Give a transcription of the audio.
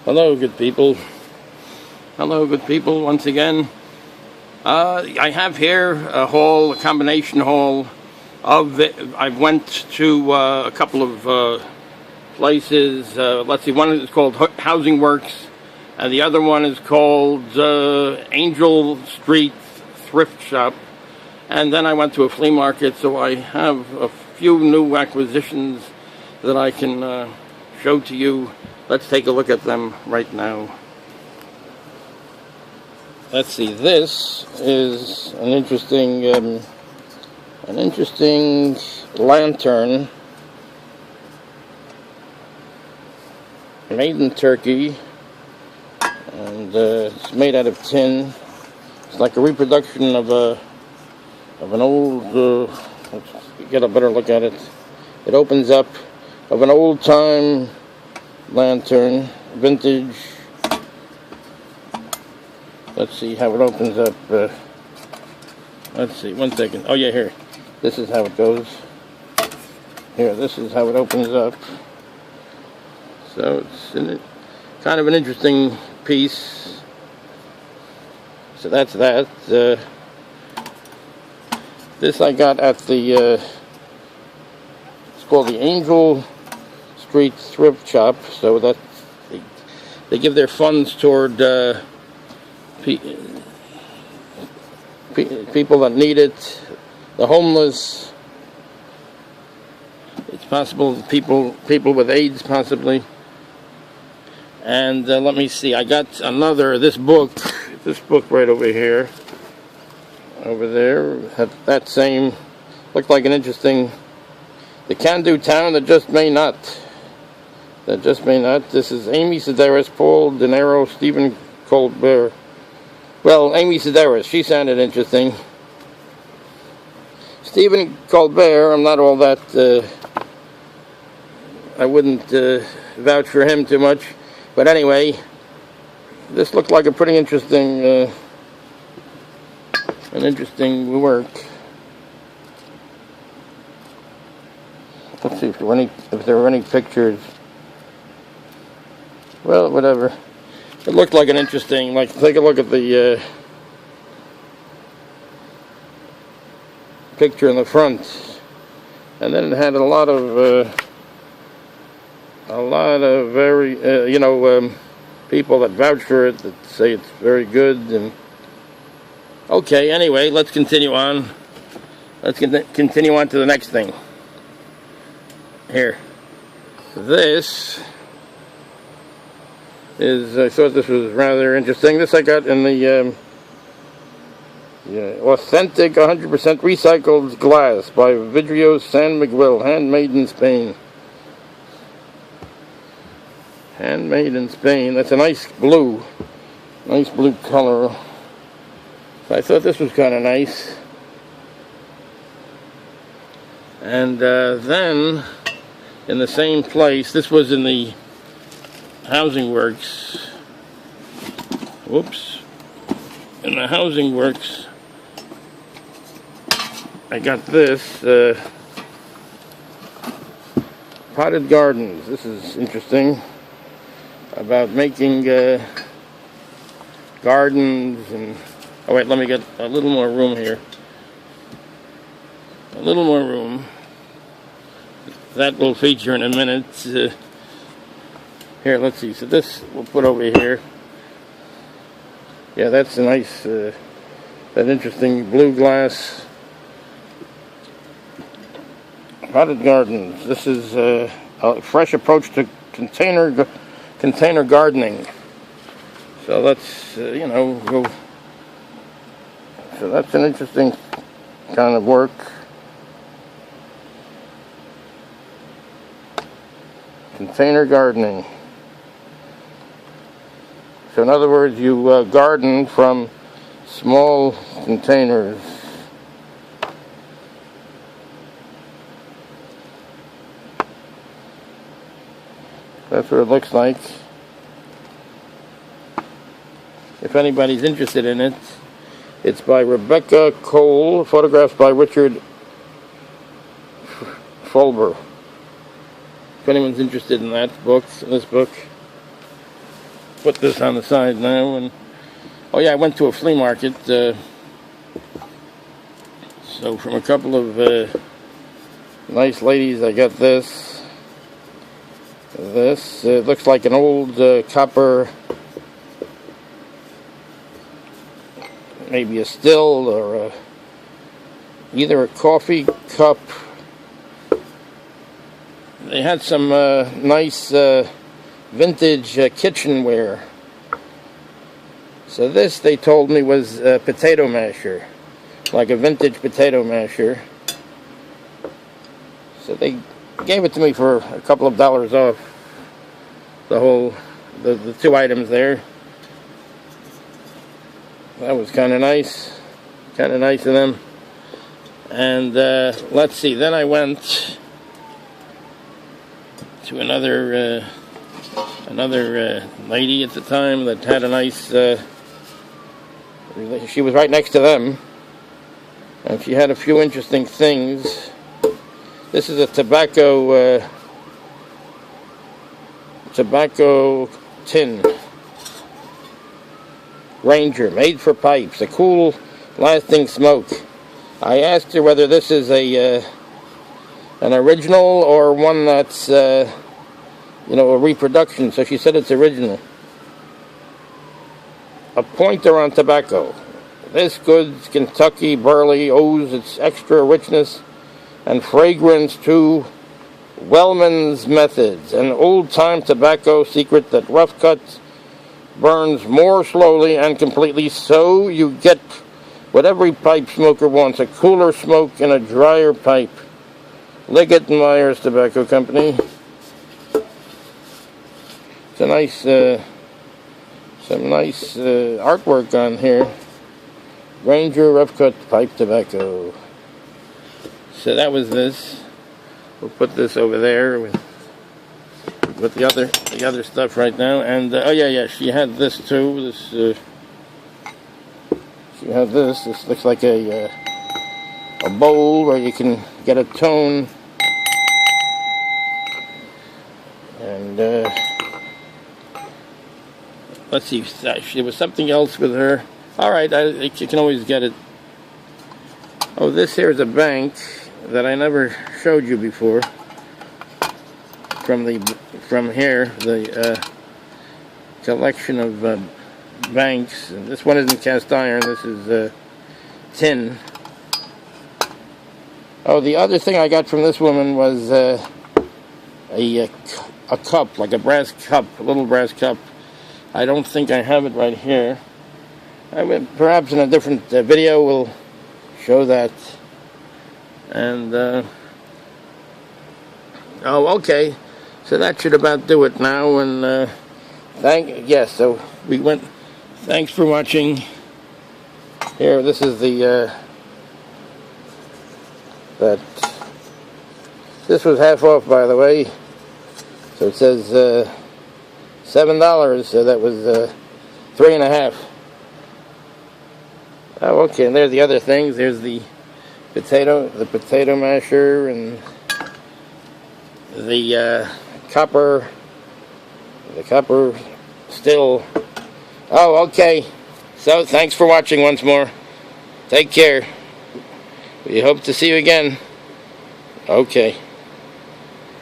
Hello, good people. Hello, good people, once again. I have here a haul, a combination haul of I went to a couple of places. Let's see, one is called Housing Works, and the other one is called Angel Street Thrift Shop. And then I went to a flea market, so I have a few new acquisitions that I can show to you. Let's take a look at them right now. Let's see. This is an interesting lantern, made in Turkey, and it's made out of tin. It's like a reproduction of an old. Let's get a better look at it. It opens up of an old-time lantern, vintage. Let's see how it opens up. Let's see, one second. Oh yeah, here. This is how it goes. Here, this is how it opens up. So it's kind of an interesting piece. So that's that. This I got at the, it's called the Angel Street Thrift Shop. So that they give their funds toward people that need it, the homeless. It's possible people with AIDS, possibly. And let me see. I got this book right over here. Over there, that same, looked like an interesting, The Can-Do Town That Just May Not. That Just May Not. This is Amy Sedaris, Paul De Niro, Stephen Colbert. Well, Amy Sedaris, she sounded interesting. Stephen Colbert, I'm not all that, I wouldn't vouch for him too much. But anyway, this looked like a pretty interesting, an interesting work. Let's see if there were any pictures. Well, whatever. It looked like an interesting, take a look at the picture in the front. And then it had a lot of very, people that vouch for it, that say it's very good. And okay, anyway, let's continue on. Let's continue on to the next thing. Here. This is, I thought this was rather interesting. This I got in the authentic 100% recycled glass by Vidrio San Miguel, handmade in Spain. Handmade in Spain. That's a nice blue color. I thought this was kind of nice. And then, in the same place, this was in the Housing Works. Whoops. In the Housing Works, I got this. Potted gardens. This is interesting. About making gardens and... Oh wait, let me get a little more room here. A little more room. That will feature in a minute. Here, let's see. So this we'll put over here. Yeah, that's a nice, that interesting blue glass. Potted gardens. This is a fresh approach to container gardening. So let's, go. So that's an interesting kind of work. Container gardening. So in other words, you garden from small containers. That's what it looks like. If anybody's interested in it, it's by Rebecca Cole, photographs by Richard Fulber. If anyone's interested in that book, in this book. put this on the side now. And oh yeah, I went to a flea market. So from a couple of nice ladies, I got this. This looks like an old copper, maybe a still or either a coffee cup. They had some nice vintage kitchenware. So this, they told me, was a potato masher, like a vintage potato masher. So they gave it to me for a couple of dollars off the two items there. That was kind of nice of them. And let's see, then I went to another lady at the time that had a nice, she was right next to them, and she had a few interesting things. This is a tobacco tin Ranger, made for pipes, a cool lasting smoke. I asked her whether this is an original or one that's a reproduction, so she said it's original. A pointer on tobacco. This good Kentucky barley owes its extra richness and fragrance to Wellman's methods, an old-time tobacco secret that rough cut burns more slowly and completely, so you get what every pipe smoker wants, a cooler smoke and a drier pipe. Liggett & Myers Tobacco Company. It's a nice, some nice artwork on here. Ranger rough cut pipe tobacco. So that was this. We'll put this over there with the other stuff right now. And oh yeah, she had this too. This she had this. This looks like a bowl where you can get a tone. And let's see, there was something else with her. All right, you can always get it. Oh, this here is a bank that I never showed you before. From here, the collection of banks. And this one isn't cast iron. This is tin. Oh, the other thing I got from this woman was a cup, like a brass cup, a little brass cup. I don't think I have it right here. Perhaps in a different video we'll show that. And oh, okay. So that should about do it now. And so we went. Thanks for watching. Here, this is the this was half off, by the way. So it says $7. So that was $3.50. Oh, okay. And there's the other things. There's the potato masher, and the copper still. Oh, okay. So thanks for watching once more. Take care. We hope to see you again. Okay.